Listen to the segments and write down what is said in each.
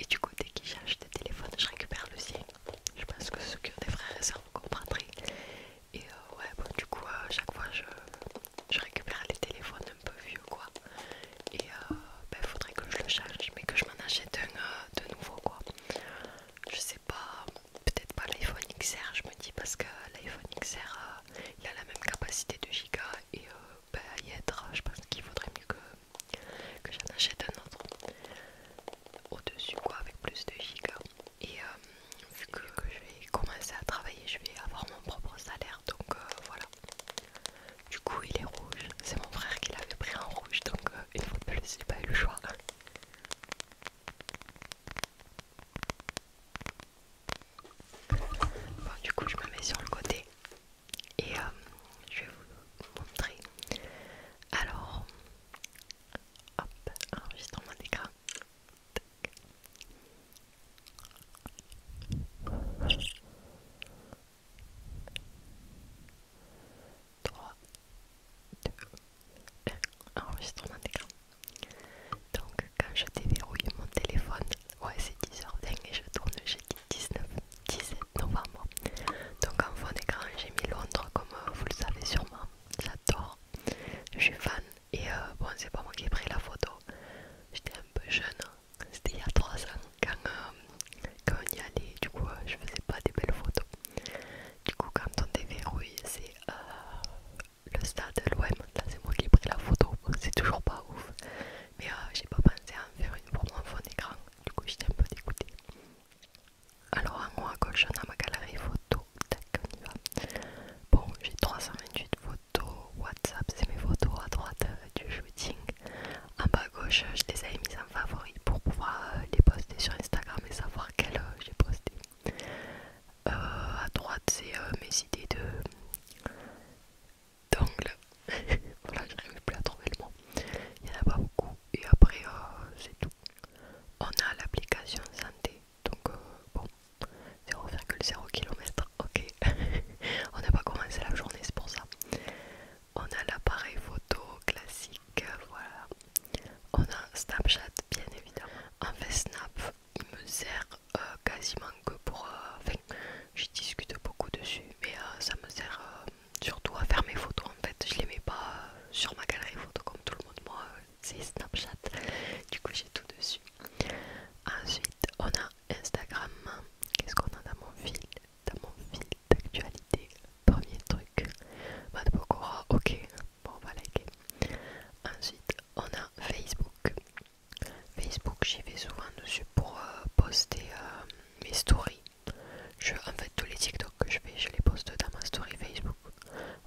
Et du coup, dès qu'il cherche des téléphones, je récupère le sien. Je pense que ceux qui ont des frères et sœurs vous comprendrez. Et ouais, bon, du coup, chaque fois, je récupère les téléphones un peu vieux, quoi. Et faudrait que je le change, mais que je m'en achète un de nouveau, quoi. Je sais pas, peut-être pas l'iPhone XR, je me dis, parce que l'iPhone XR, il a la même capacité de giga. Et à y être, je pense qu'il faudrait mieux que j'en achète un autre au-dessus, quoi, avec plus de giga. Et vu que je vais commencer à travailler, je vais avoir mon propre salaire, donc voilà. Du coup, il est rouge. C'est mon frère qui l'avait pris en rouge, donc une fois de plus, j'ai pas eu le choix. Bon, du coup, je me mets sur le côté et je vais vous montrer. Alors, hop, enregistrement d'écran. 3, 2, 1, enregistrement d'écran. Donc, quand je déverrouille mon téléphone, ouais, c'est 10h20 et je tourne jeudi 17 novembre. Donc, en fond d'écran, j'ai mis Londres, comme vous le savez sûrement. J'adore, je suis fan. Et bon, c'est pas moi qui ai pris la photo. J'étais un peu jeune, c'était il y a 3 ans quand on y allait. Du coup, je faisais pas des belles photos. Du coup, quand on déverrouille, c'est le stade de l'OM. Là, c'est moi qui ai pris la photo. C'est toujours pas ouf. Mais j'ai pas pensé à en faire une pour mon fond d'écran. Du coup, j'étais un peu dégoûtée. Alors, en haut à gauche, on a ma galerie photo. Tac, on y va. Bon, j'ai 328 photos. WhatsApp, c'est mes photos à droite du shooting. En bas à gauche, je les ai mises en favori pour pouvoir les poster sur Instagram et savoir quelles j'ai posté. À droite, c'est mes idées d'angle. Voilà, je n'arrive plus à trouver le mot. Il n'y en a pas beaucoup. Et après, c'est tout. On a l'application santé. Donc, bon, 0,0 km. Ok. On n'a pas commencé la journée, c'est pour ça. On a l'appareil photo classique. Voilà. On a Snapchat, bien évidemment. En fait, Snap, il me sert quasiment que pour... Enfin, je discute beaucoup dessus, mais ça me sert surtout à faire mes photos. En fait, je les mets pas sur ma galerie photo comme tout le monde. Moi, c'est Snapchat. Du coup, j'ai tout dessus. Ensuite, on a Instagram. Qu'est-ce qu'on a dans mon fil? Dans mon fil d'actualité. Premier truc. Mad Pokora, ok. Bon, on va liker. Ensuite, on a Facebook. Facebook, j'y vais souvent dessus pour poster mes stories. En fait, tous les TikTok que je fais, je les poste dans ma story Facebook.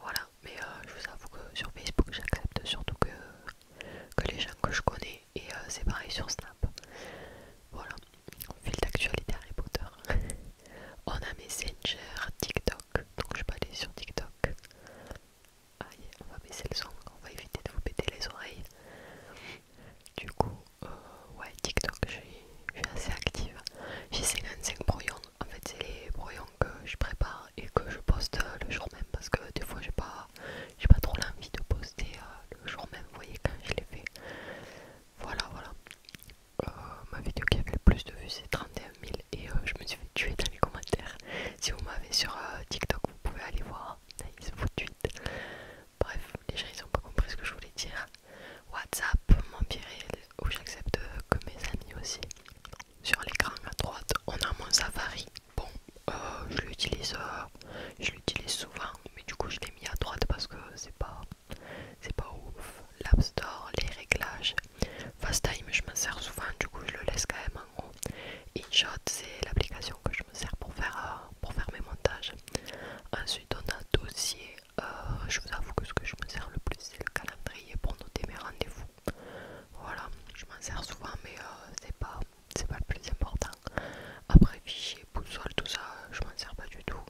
Voilà, mais je vous avoue que sur Facebook, j'accepte surtout que les gens que je connais. Et c'est pareil sur Snap. Voilà, fil d'actualité Harry Potter. On a Messenger, TikTok, donc je peux aller sur TikTok. Aïe, on va baisser le son, on va éviter de vous péter les oreilles. Du coup, ouais, TikTok, je suis assez active. J'ai 55 brouillons. En fait, c'est les brouillons que je prépare et que je poste le jour même parce que des fois, j'ai pas trop l'envie de poster le jour même. Vous voyez, quand je l'ai fait. Voilà, voilà. Ma vidéo qui avait le plus de vues, c'est 31 000 et je me suis fait tuer dans les commentaires. Si vous m'avez sur TikTok, vous pouvez aller voir. Ils se foutent de suite. Bref, les gens ils ont pas compris ce que je voulais dire. WhatsApp, mon viril, où j'accepte que mes amis aussi. Sur l'écran à droite, on a mon Safari. Bon, je l'utilise souvent, mais du coup je l'ai mis à droite parce que c'est pas ouf. L'App Store, les réglages. FaceTime, je m'en sers souvent, du coup je le laisse quand même en haut. InShot, c'est l'application que je me sers pour faire mes montages. Ensuite, on a dossier. Je vous avoue que ce que je me sers le plus, c'est le calendrier pour noter mes rendez-vous. Voilà, je m'en sers souvent, mais c'est pas le plus important. Après, fichier, boussole, tout ça, je m'en sers pas du tout.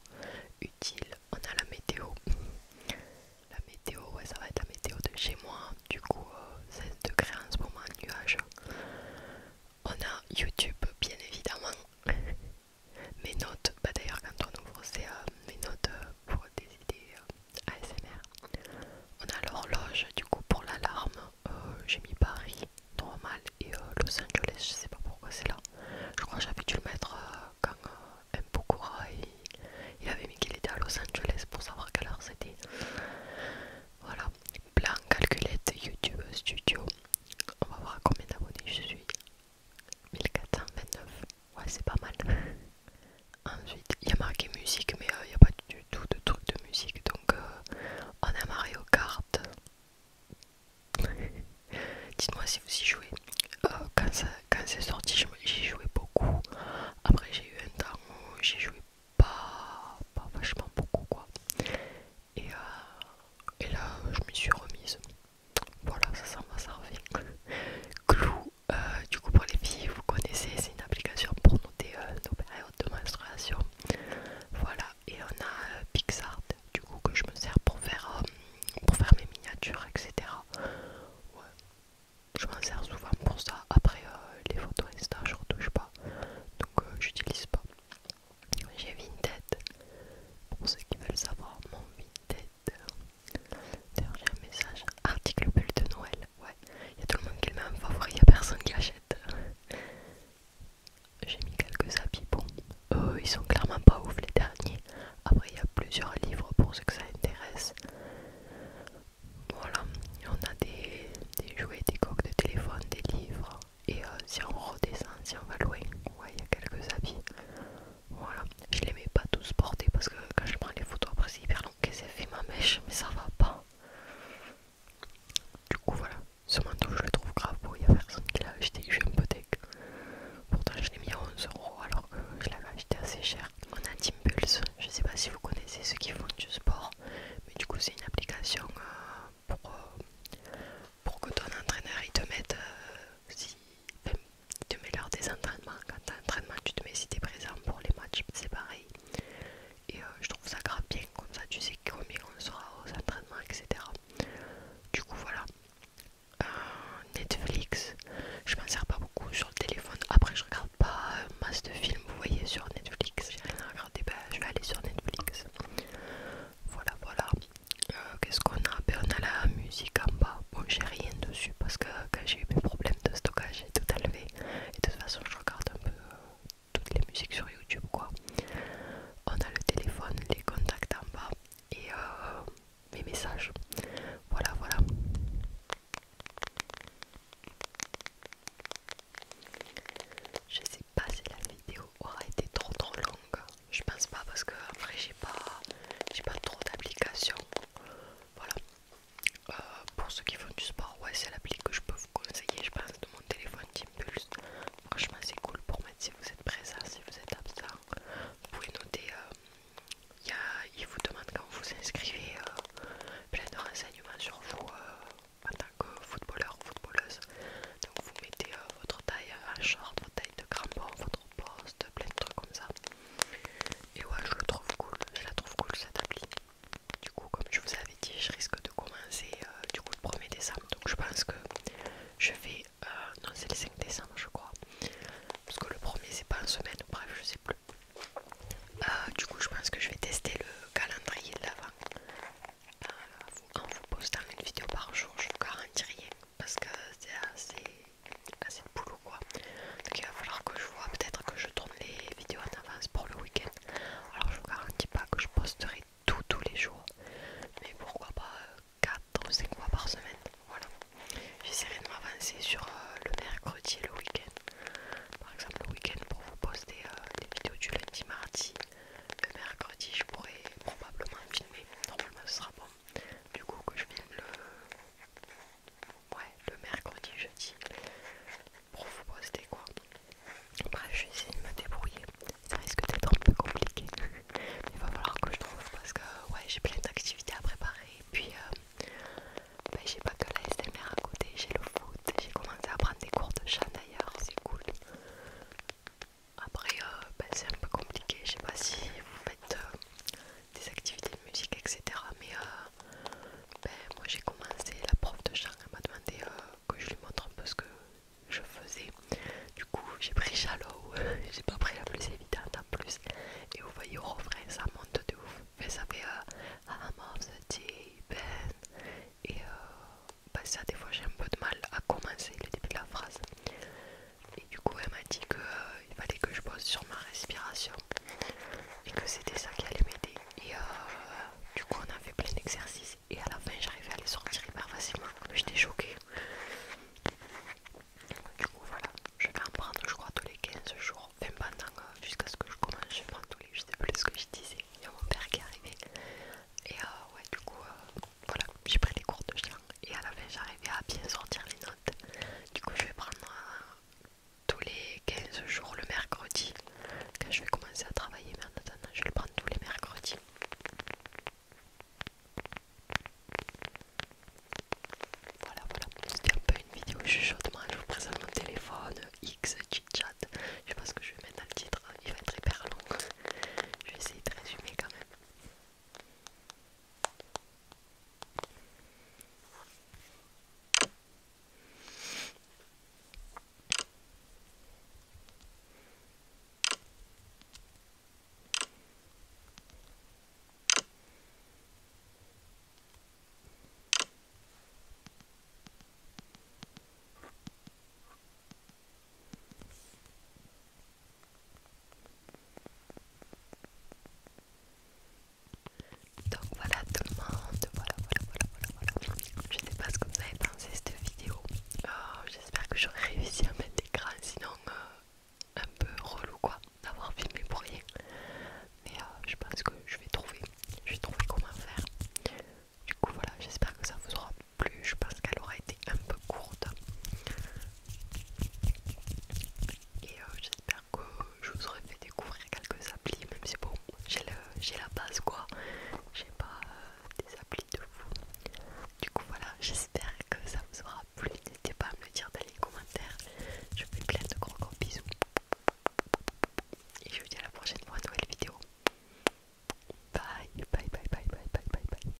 Utile, on a la météo. La météo, ouais, ça va être la météo de chez moi. Du coup, 16 degrés en ce moment, nuage. On a YouTube, bien évidemment. Ouais, c'est pas mal. Ensuite, il y a marqué musique, mais il n'y a pas du tout de truc de musique. Donc, on a Mario Kart. Dites-moi si vous y jouez. Quand c'est sorti, j'y jouais beaucoup. Après, j'ai eu un temps où j'y jouais pas vachement beaucoup, quoi. Et là, je m'y suis remise. Voilà, ça s'en va, ça revient. Clou, du coup, pour les filles, vous connaissez, c'est une application pour noter nos périodes de menstruation. Voilà, et on a PixArt, du coup, que je me sers pour faire mes miniatures, etc. Ouais, je m'en sers souvent pour ça. Après, les photos Insta, je retouche pas, donc j'utilise pas. J'ai Vinted, pour ceux qui veulent savoir mon Vinted. D'ailleurs, j'ai un message. Article bulle de Noël. Ouais, il y a tout le monde qui le met en favori, il y a personne qui l'achète. J'ai mis quelques habits. Bon, ils sont clairement pas ouf les derniers. Après, il y a plusieurs livres pour ceux que ça intéresse. Voilà, on a des jouets, des coques de téléphone, des livres. Et si on redescend, si on va loin, ouais, il y a quelques habits. Voilà, je les mets pas tous portés parce que quand je prends les photos après c'est hyper long que c'est fait ma mèche, mais ça va pas. Du coup voilà, ce manteau je le trouve grave beau, il y a personne qui l'a acheté, je suis un peu tech. Pourtant je l'ai mis à 11 € alors que je l'avais acheté assez cher. On a Timpulse, je sais pas si vous connaissez ceux qui font du sport, mais du coup c'est une application pour que ton entraîneur il te mette il te met l'heure des entraînements. Quand t'as entraînement tu te mets si t'es présent pour les matchs, c'est pareil. Et je trouve ça grave bien, comme ça tu sais combien on sera aux entraînements, etc. Du coup voilà. Netflix, je m'en sers pas beaucoup sur le téléphone. Après je regarde pas masse de films, vous voyez, sur Netflix. J'ai rien à regarder, ben je vais aller sur Netflix. Voilà, voilà. Qu'est-ce qu'on a? Ben on a la musique en bas. Bon, j'ai rien dessus parce que quand j'ai eu mes problèmes de stockage, j'ai tout enlevé. Et de toute façon, je regarde un peu toutes les musiques sur YouTube, quoi. On a le téléphone, les contacts en bas et mes messages. Voilà, voilà. Je sais pas si la vidéo aura été trop longue. Je pense pas parce que après j'ai pas trop d'applications. Voilà. Pour ceux qui font du sport, ouais, c'est l'appli que je peux vous conseiller, je pense, de mon téléphone Timpulse. Franchement, c'est cool pour mettre si vous êtes présent, si vous êtes absent. Vous pouvez noter, il vous demande quand vous vous inscrivez plein de renseignements sur vous en tant que footballeur ou footballeuse. Donc vous mettez votre taille en short, votre taille de crampon, votre poste, plein de trucs comme ça. Et ouais, je le trouve cool, je la trouve cool cette appli. Du coup, comme je vous avais dit, je risque de commencer du coup le 1er décembre. Donc je pense que je vais... non, c'est le 5 décembre je crois. Parce que le 1er c'est pas en semaine, bref, je sais plus. Du coup, je pense que je vais tester le calendrier de l'avant. En vous postant une vidéo par jour, je vous garantis rien. Parce que c'est assez de boulot, quoi. Donc il va falloir que je vois, peut-être que je tourne les vidéos en avance pour le week-end. Alors je vous garantis pas que je posterai tous les jours, mais pourquoi pas 4 ou 5 fois par semaine. Voilà, j'essaierai de m'avancer sur le mercredi et le week-end. Par exemple le week-end pour vous poster réussi à